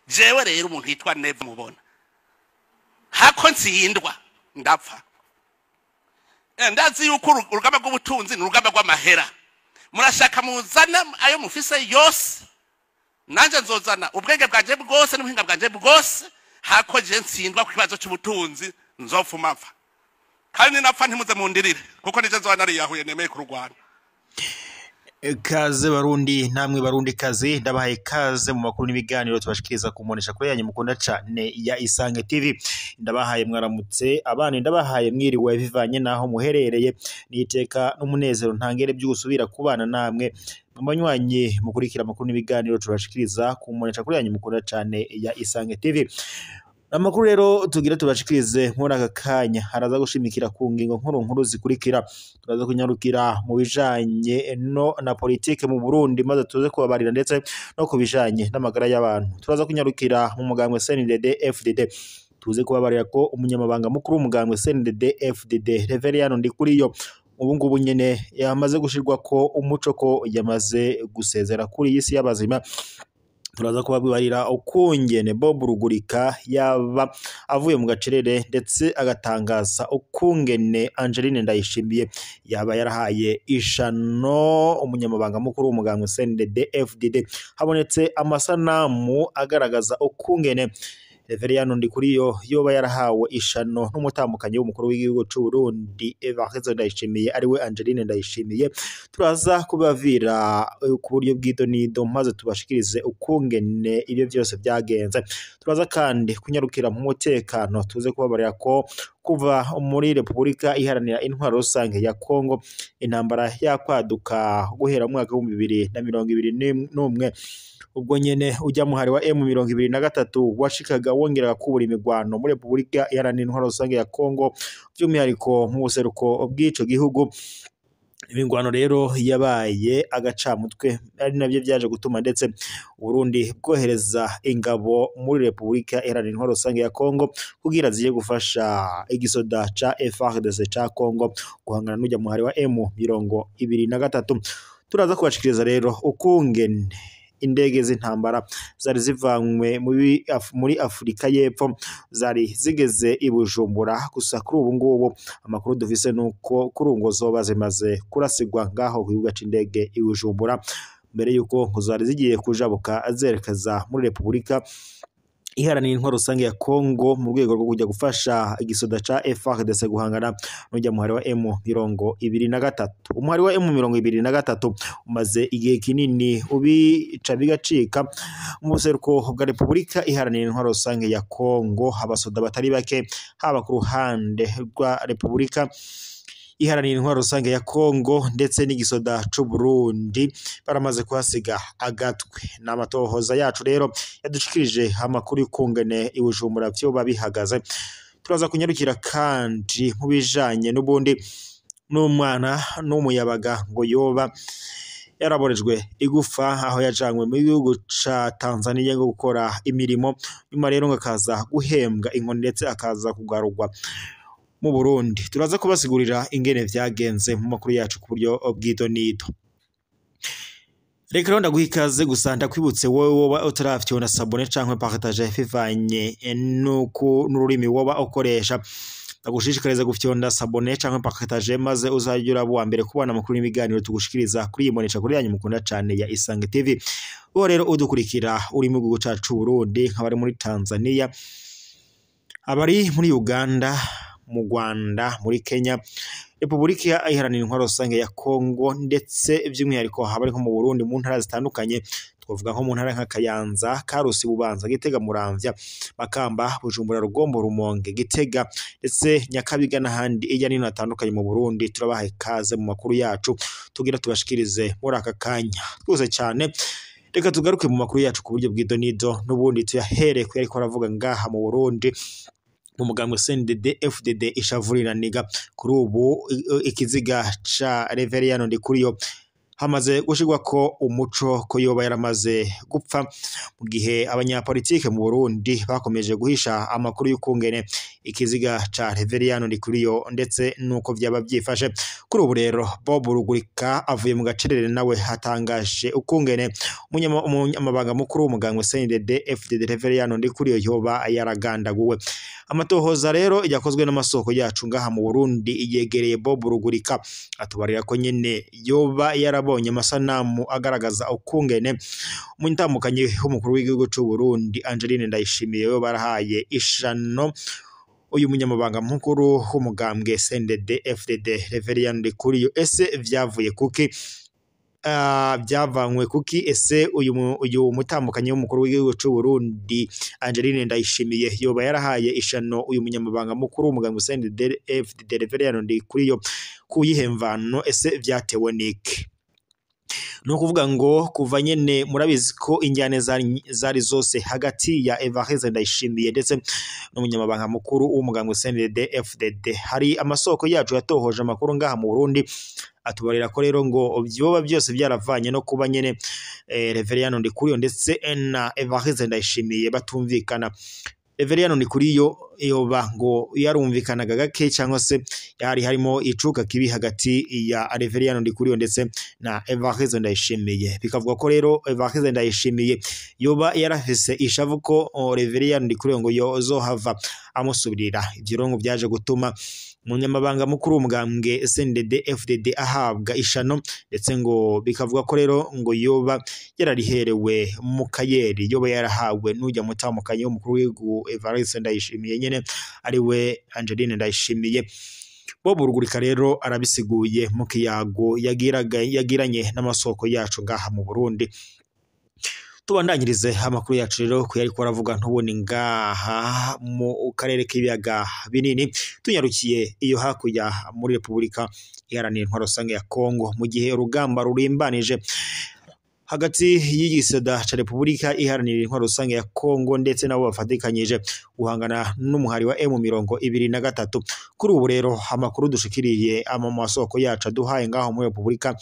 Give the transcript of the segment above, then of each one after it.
jewe rero umuntu yitwa Neva mubona hako ntsindwa ndapfa ndazi yuko urugamba rw'ubutunzi n'urugamba rw'amahera murashaka muzana ayo mufise yose nanje nzozana ubwenge bwanje bwose n'ubuhinga bwanje bwose hako je ntsindwa ku kibazo cy'ubutunzi nzofuma mfa kandi napfa ntimuze mundirire kuko nije nzobana ari yahuye nemeye ku Rwanda. Kaze barundi namwe barundi kaze ndabahaye kaze mu makuru n'ibiganiro tubashikiriza kumonesha kuri yanyu mukunda cane ya Isange TV. Ndabahaye mwaramutse abana, ndabahaye mwiriwe bivanye naho muherereye, niteka n'umunezero ntangere by'ugusubira kubana namwe mubanywanyi mukurikira amakuru n'ibiganiro tubashikiriza kumonesha kuri yanyu mukunda cane ya Isange TV. Amakuru rero tugira tubashikirize muri aka kanya haraza gushimikira ku ngingo nkuru zikurikira. Turaza kunyarukira mu bijanye no na politike mu Burundi, maze tuze kubabarira ndetse no kubijanye n'amagara y'abantu. Turaza kunyarukira mu mugambwe CNDD FDD, tuze kubabarira ko umunyamabanga mukuru w'umugambwe CNDD FDD Reverien Ndikuriyo ubu ngubu nyene yamaze gushirwa ko umuco ko yamaze gusezera kuri isi y'abazima. Turaza kubabarira ukungene Bob Rugurika yaba avuye mu gacerere ndetse agatangaza ukungene Angeline Ndayishimiye yaba yarahaye ishano umunyamabanga mukuru w'umugambwe CNDD FDD. Habonetse amasanamu agaragaza ukungene Reverien Ndikuriyo yoba yarahawe ishano n'umutambukanyi w'umukuru w'igihugu cy'u Burundi Evariste Ndayishimiye ariwe Angeline Ndayishimiye. Turaza kubavira ku buryo bw'idonido maze tubashikirize ukungene ibyo byose byagenze. Turaza kandi kunyarukira mu mutekano, tuze kubabarira ko kuva muri Repubulika Iharanira Intwaro Rusange ya Kongo intambara yakwaduka guhera mu mwaka wa 2021 ubwo nyene ujya muhari wa M23 washikaga wongeraga kubura imigwano muri Repubulika Iharanira Intwaro Rusange ya Kongo, by'umwihariko mu buseruko bw'ico gihugu. Imigwano rero yabaye agacamutwe, ari nabyo byaje gutuma ndetse Burundi bwohereza ingabo muri Repubulika Iharanira Intwaro Rusange ya Kongo kugira ziye gufasha igisoda ca FARDC ca Kongo guhangana n'ujya muhari wa M23. Turaza kubashikiriza rero ukungene indege z'intambara zari zivanywe muri Afrika y'Epfo zari zigeze i Bujumbura. Gusa kuri ubu ngubu amakuru dufise nuko kurungo zoba zimaze kurasigwa ngaho ku kibuga c'indege i Bujumbura, mbere yuko zari zigiye kujabuka azerekeza muri Repubulika Iharanira Intwaro Rusange ya Kongo mu rwego rwo kujya gufasha igisoda ca FARDC guhangana n'ujya muhari wa M23. Umuhari wa M23 umaze igihe kinini ubica bigacika mu buseruko bwa Repubulika Iharanira Intwaro Rusange ya Kongo. Abasoda batari bake haba ku ruhande rwa Repubulika Iharanira Intwaro Rusange ya Kongo ndetse n'igisoda c'u Burundi baramaze kuhasiga agatwe. N'amatohoza yacu rero yadushikirije amakuru y'ukungene i Bujumbura byo babihagaze. Turaza kunyarukira kandi mu bijanye n'ubundi n'umwana n'umuyabaga ngo yoba yaraborejwe igufa aho yajanywe mu gihugu ca Tanzania ngo gukora imirimo, nyuma rero ngakaza guhembwa inkoni ndetse akaza kugarurwa mu Burundi. Turaza kubasigurira ingene vyagenze mu makuru yacu ku buryo bw'idonido. Reka rero ndaguhikaze gusa ndakwibutse wowe woba utarafyona sabone canke partage bivanye nuko n'ururimi woba ukoresha, ndagushishikariza gufyonda sabone canke partage maze uzajya wa mbere kubana amakuru n'ibiganiro tugushikiriza kuri imonesha kuri yanyu mukunda cane ya Isange TV. Uwo rero udukurikira uri mu gihugu cacu Burundi, nk'abari muri Tanzania, abari muri Uganda, mu Rwanda, muri Kenya, Repubulika Iharanira Intwaro Rusange ya Kongo ndetse by'umwihariko habari nko mu Burundi mu ntara zitandukanye. Twavuga nko mu ntara nka Kayanza, Karusi, Bubanza, Gitega, Muramvya, Makamba, Bujumbura, Rugombo, Rumonge, Gitega ndetse Nyakabiga n'ahandi ijya n'ino hatandukanye mu Burundi. Turabahaye kaze mu makuru yacu tugira tubashikirize muri aka kanya twose cyane. Reka tugaruke mu makuru yacu ku buryo bw'idonido n'ubundi tuyahere ko yariko aravuga ngaha mu Burundi mu mugambwe CNDD FDD ishavurira niga kuri ubu ikiziga ca Reverien Ndikuriyo hamaze gushirwa ko umuco ko yoba yaramaze gupfa mu gihe abanyapolitike mu Burundi bakomeje guhisha amakuru y'ukungene ikiziga ca Reveriyano Ndikuriyo ndetse nuko vyaba byifashe. Kuri ubu rero Bob Rugurika avuye mu gacerere nawe hatangaje ukungene umunyamabanga mukuru w'umugambwe CNDD-FDD Reveriyano Ndikuriyo yoba yaragandaguwe. Amatohoza rero yakozwe n'amasoko yacu ngaha mu Burundi yegereye Bob Rugurika atubarira ko nyene yoba yarabonye amasanamu agaragaza ukungene umunyamukanye w'umukuru w'igihugu cy'u Burundi Angeline Ndayishimiye yoba barahaye ishano uyu munyamabanga mukuru w'umugambwe CNDD-FDD Reveriyano Ndikuriyo. Ese vyavuye kuki? Byavanywe kuki? Ese uyu mutambukanye w'umukuru w'igihugu cy'u Burundi Angeline Ndayishimiye yoba yarahaye ishano uyu munyamabanga mukuru w'umugambwe CNDD-FDD Reveriyano Ndikuriyo kuyihemvano? Ese vyatewe niki? No kuvuga ngo kuva nyene murabizi ko injyane zari zose hagati ya Evariste Ndayishimiye ndetse n'umunyamabanga mukuru w'umugambwe CNDD-FDD. Hari amasoko yacu yatohoje amakuru ngaha mu Burundi atubarira ko rero ngo byoba byose byaravanye no kuba nyene Reveriyano Ndikuriyo ndetse na Evariste Ndayishimiye batumvikana. Reveriyano Ndikuriyo yoba ngo yarumvikanaga gake cyangwa se yari harimo icuka kibi hagati ya Reveriyano Ndikuriyo ndetse na Evariste Ndayishimiye. Bikavuga ko rero Evariste Ndayishimiye yoba yarafise ishavu ko Reveriyano Ndikuriyo ngo yozohava amusubirira. Ibyo rero ngo byaje gutuma umunyamabanga mukuru w'umugambwe CNDD-FDD ahabwa ishano ndetse ngo bikavuga ko rero ngo yoba yarariherewe mu kayeri yoba yarahawe n'ujya mutamukanye w'umukuru w'igihugu Evariste Ndayishimiye nyene ari we Angeline Ndayishimiye. Bob Rugurika rero arabisiguye mu kiyago yagiranye n'amasoko yacu ngaha mu Burundi. Tubandanyirize amakuru yacu rero ko yariko aravuga ntubone ngaha mu karere k'ibiyaga binini, tunyarukiye iyo hakurya muri Repubulika Iharanira Intwaro Rusange ya Kongo mu gihe urugamba rurimbanije hagati y'igisada ca Repubulika Iharanira Intwaro Rusange ya Kongo ndetse nabo bafatikanyije guhangana n'umuhari wa M23. Kuri ubu rero amakuru dushikiriye ama masoko yacu duhaye ngaho muri Repubulika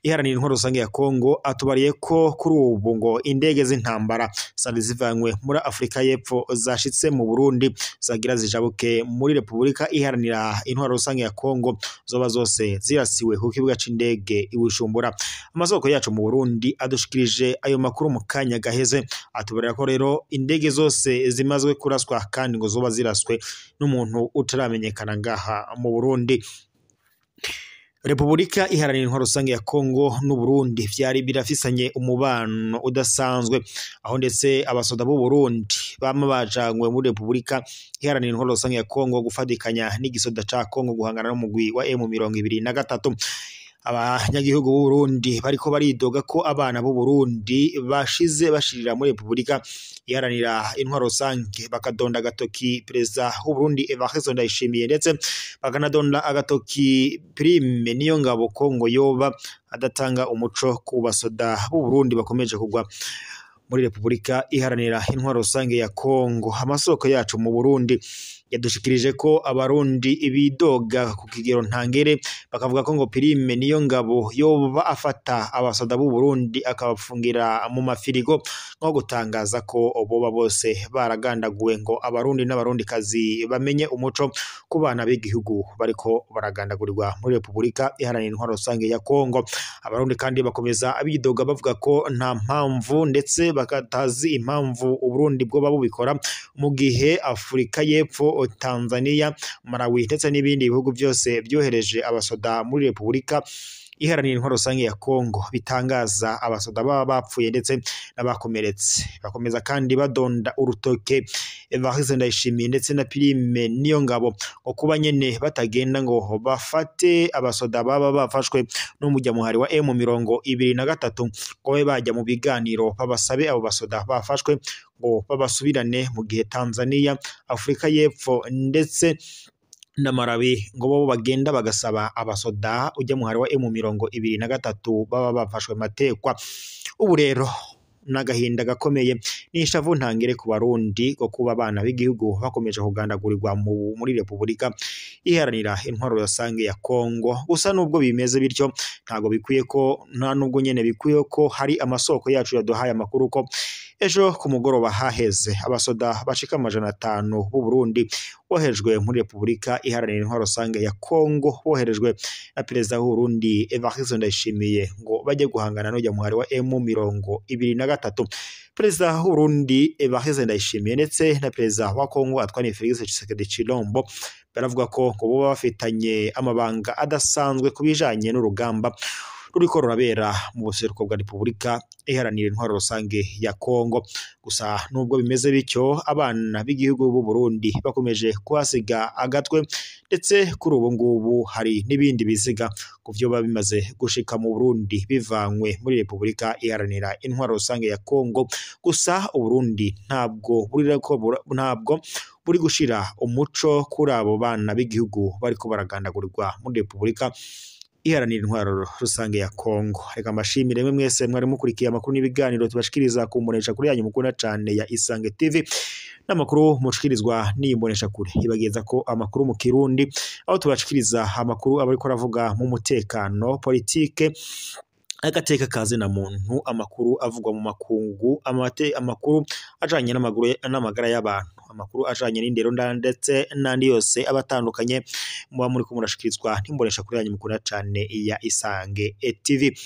Iharanira Intwaro Rusange ya Kongo atubariye ko kuri ubu ngo indege z'intambara zari zivanywe muri Afrika y'Epfo zashitse mu Burundi zagira zijabuke muri Repubulika Iharanira Intwaro Rusange ya Kongo zoba zose zirasiwe ku kibuga c'indege iWujumbura. Amasoko yacu mu Burundi adushikirije ayo makuru mu kanya gaheze atubarira ko rero indege zose zimazwe kuraswa kandi ngo zoba ziraswe n'umuntu utaramenyekana ngaha mu Burundi. Repubulika Iharanira Intwaro Rusange ya Kongo n'u Burundi vyari birafisanye umubano udasanzwe, aho ndetse abasoda b'u Burundi bama bajanywe muri Repubulika Iharanira Intwaro Rusange ya Kongo gufatikanya n'igisoda ca Kongo guhangana n'umugwi wa M23. Abanyagihugu b'u Burundi bariko baridoga ko abana b'u Burundi bashize bashirira muri Repubulika Iharanira Intwaro Rusange, bakadonda agatoki perezida w'u Burundi Evariste Ndayishimiye ndetse bakanadonda agatoki Prime Niyongabo ko ngo yoba adatanga umuco ku basoda b'u Burundi bakomeje kugwa muri Repubulika Iharanira Intwaro Rusange ya Kongo. Amasoko yacu mu Burundi yadushikirije ko abarundi ibidoga ku kigero ntangere, bakavuga ko ngo Prime Niyongabo yoba afata abasoda b'u Burundi akabafungira mu mafirigo nko gutangaza ko boba bose baragandaguwe ngo abarundi n'abarundi kazi bamenye umuco ku bana b'igihugu bariko baragandagurirwa muri Repubulika Iharanira Intwaro Rusange ya Kongo. Abarundi kandi bakomeza abidoga bavuga ko nta mpamvu ndetse bakatazi impamvu u Burundi bwo babubikora mu gihe Afrika y'Epfo, Tanzania, Malawi ndetse n'ibindi bihugu byose byohereje abasoda muri Repubulika Iharanira Intwaro Rusange ya Kongo bitangaza abasoda baba bapfuye ndetse n'abakomeretse. Bakomeza kandi badonda urutoke Evariste Ndayishimiye ndetse na Prime Niyongabo ngo kuba nyene batagenda ngo bafate abasoda baba bafashwe n'umujya muhari wa M23 ngo bajya mu biganiro babasabe abo basoda bafashwe ngo babasubirane mu gihe Tanzania, Afrika y'Epfo ndetse na Malawi ngo bo bagenda bagasaba abasoda ujya muhari wa M23 baba bafashwe matekwa. Ubu rero n'agahinda gakomeye n'ishavu ntangere ku barundi ko kuba abana b'igihugu bakomeje kugandagurirwa muri Repubulika iharanira intwaro rusange ya Kongo. Gusa nubwo bimeze bityo ntago bikwiye ko nta nubwo nyene bikwiye ko hari amasoko yacu yaduhaye amakuru ko ejo ku mugoroba haheze abasoda bashika 500 b'u Burundi boherejwe muri Repubulika iharanira intwaro rusange ya Kongo, boherejwe na perezida w'u Burundi Evariste Ndayishimiye ngo bajye guhangana n'ujya muhari wa M23. Perezida w'u Burundi Evariste Ndayishimiye ndetse na perezida wa Kongo Antoine Félix Tshisekedi Tshilombo baravuga ko bo bafitanye amabanga adasanzwe kubijanye n'urugamba ruriko rurabera mu buseruko bwa Repubulika iharanira intwaro rusange ya Kongo. Gusa nubwo bimeze bityo abana b'igihugu b'u Burundi bakomeje kuhasiga agatwe, ndetse kuri ubu ngubu hari n'ibindi biziga kuvyo bimaze gushika mu Burundi bivanywe muri Repubulika iharanira intwaro rusange ya Kongo. Gusa u Burundi ntabwo buri gushira umuco kuri abo bana b'igihugu bariko baragandagurirwa muri Repubulika iharanira intwaro rusange ya Kongo. Reka mbashimire mwese mwari mukurikiye amakuru n'ibiganiro tubashikiriza ku mbonesha kuri yanyu mukunda cyane ya Isange TV, n'amakuru mushikirizwa n'imbonesha kure ibageza ko amakuru mu Kirundi, aho tubashikiriza amakuru abariko aravuga mu mutekano, politike, agateka kaze na muntu, amakuru avugwa mu makungu, amakuru ajanye n'amagara y'abantu, amakuru ajanye n'indero ndetse n'andi yose abatandukanye muba muri ko murashikirizwa n'imbonesha kuri yanyu mukunda cyane ya Isange TV.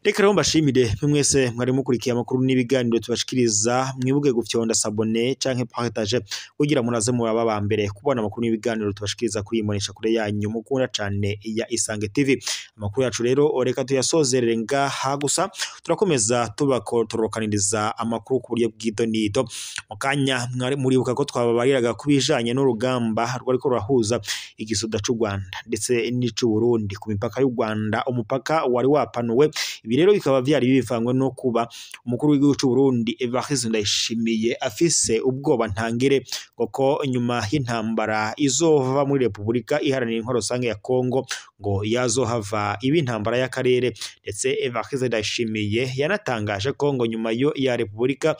Reka rero mbashimire mwese mwari mukurikiye amakuru n'ibiganiro tubashikiriza, mwibuke gufyonda sabone canke partage kugira munaze muraba ba mbere kubona amakuru n'ibiganiro tubashikiriza kuri imbonesha kure yanyu mukunda cyane ya Isange TV. Amakuru yacu rero reka tuyasozerere ngaha, gusa turakomeza tubakotorokaniriza amakuru ku buryo bw'idonido. Mukanya mwari muribuka ko twababariraga kubijanye n'urugamba rwariko rurahuza igisoda c'u Rwanda ndetse n'ic'u Burundi ku mipaka y'u Rwanda, umupaka wari wapanuwe. Ibi rero bikaba byari bivangwe no kuba umukuru w'igihugu cy'u Burundi Evariste Ndayishimiye afise ubwoba ntangire kuko nyuma y'intambara izova muri Repubulika iharanira intwaro rusange ya Kongo ngo yazohava ibi intambara y'akarere, ndetse Evariste Ndayishimiye yanatangaje ko ngo nyuma ya Repubulika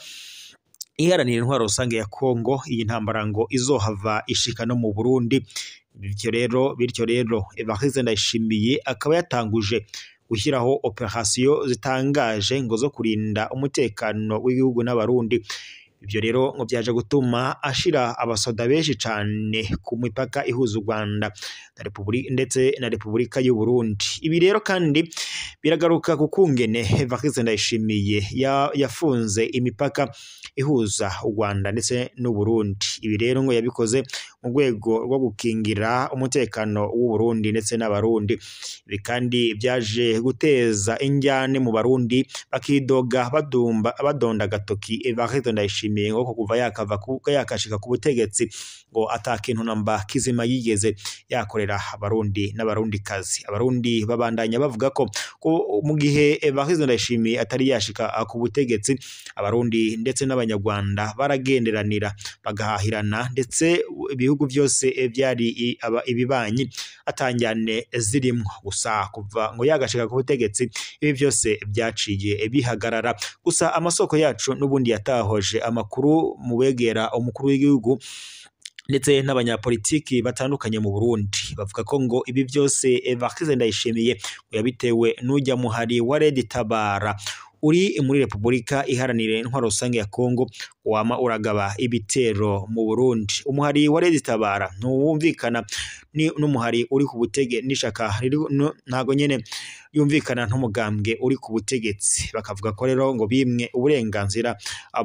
iharanira intwaro rusange ya Kongo iyi ntambara ngo izohava ishika no mu Burundi. Bityo rero Evariste Ndayishimiye akaba yatanguje gushyiraho operasiyo zitangaje ngo zo kurinda umutekano w'igihugu n'abarundi. Ibyo rero ngo byaje gutuma ashira abasoda benshi cyane ku mipaka ihuza u Rwanda na Repubulika ndetse na Repubulika y'u Burundi. Ibi rero kandi biragaruka ku kungene Evariste Ndayishimiye yafunze imipaka ihuza u Rwanda ndetse n'u Burundi. Ibi rero ngo yabikoze mu rwego rwo gukingira umutekano w'u Burundi ndetse n'abarundi. Ibi kandi byaje guteza injyane mu Barundi, bakidoga badonda gatoki Evariste Ndayishimiye ngo kuva yakashika ku butegetsi ngo atakintu namba kizima yigeze yakorera abarundi n'abarundi kazi. Abarundi babandanya bavuga ko mu gihe Evariste Ndayishimiye atari yashika ku butegetsi, abarundi ndetse n'abanyarwanda baragenderanira bagahahirana, ndetse ibihugu byose byari ibibanyi atanjyane zirimo. Gusa kuva ngo yagashika ku butegetsi ibi byose byaciye bihagarara. Gusa amasoko yacu n'ubundi yatahoje amakuru mu begera umukuru w'igihugu ndetse n'abanyapolitiki batandukanye mu Burundi, bavuga ko ngo ibi byose Evariste Ndayishimiye yabitewe n'ujya muhari wa Red Tabara uri muri Repubulika iharanira intwaro rusange ya Kongo wama uragaba ibitero mu Burundi. Umuhari wa Red Tabara ntuwumvikana n'umuhari uri ku butegetsi n'ishaka ntago nyene yumvikana n'umugambwe uri ku butegetsi. Bakavuga ko rero ngo bimwe uburenganzira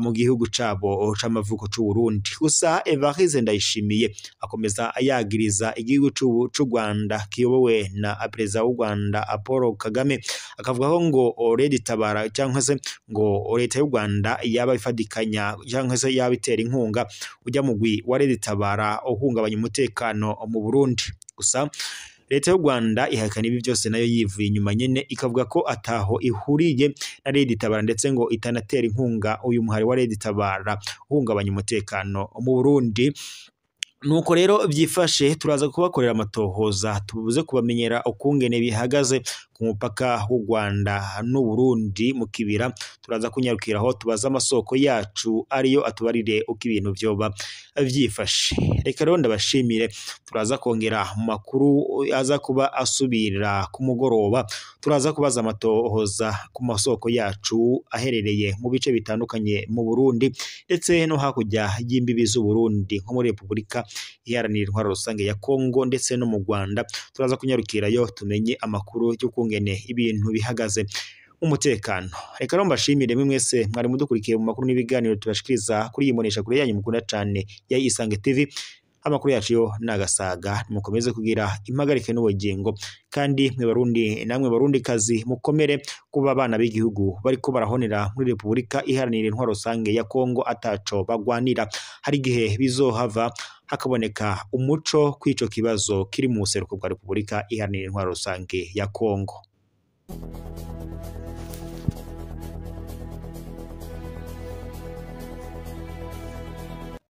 mu gihugu cabo c'amavuko c'u Burundi. Gusa Evariste Ndayishimiye akomeza ayagiriza igihugu c'u Rwanda kiyobowe na perezida w'u Rwanda Paul Kagame, akavuga ko ngo Red Tabara cyangwa se ngo leta y'u Rwanda yaba ifadikanya cyangwa se yaba itera inkunga ujya mugwi wa Red Tabara uhungabanya umutekano mu Burundi. Gusa leta y'u Rwanda ihakana ibi byose nayo yivuye inyuma nyene, ikavuga ko ataho ihuriye na Red Tabara ndetse ngo itanatera inkunga uyu muhari wa Red Tabara uhungabanya umutekano mu Burundi. Nuko rero byifashe turaza kubakorera amatohoza tubuze kubamenyera ukungene bihagaze ku mupaka w'u Rwanda n'u Burundi mu kibira turaza kunyarukira aho tubaza amasoko yacu ariyo atubarire uko ibintu vyoba vyifashe. Reka rero ndabashimire, turaza kongera mu makuru aza kuba asubira ku mugoroba, turaza kubaza amatohoza ku masoko yacu aherereye mu bice bitandukanye mu Burundi ndetse no hakurya y'imbibi z'u Burundi nko muri Repubulika Iharanira Intwaro Rusange ya Kongo ndetse no mu Rwanda. Turaza kunyarukirayo tumenye amakuru y'ukungene ibintu bihagaze umutekano. Reka rero mbashimire mwe mwese mwari mudukurikiye mu makuru n'ibiganiro tubashikiriza kuri iyi mbonesha kure yanyu mukunda cane ya Isange TV. Amakuru yacu yo nagasaga, mukomeze kugira impagarike n'ubugingo, kandi mwe Barundi namwe Barundi kazi mukomere kuba abana b'igihugu bariko barahonera muri Repubulika Iharanira Intwaro Rusange ya Kongo ataco bagwanira. Hari igihe bizohava hakaboneka umuco kw'ico kibazo kiri mu buseruko bwa Repubulika Iharanira Intwaro Rusange ya Kongo.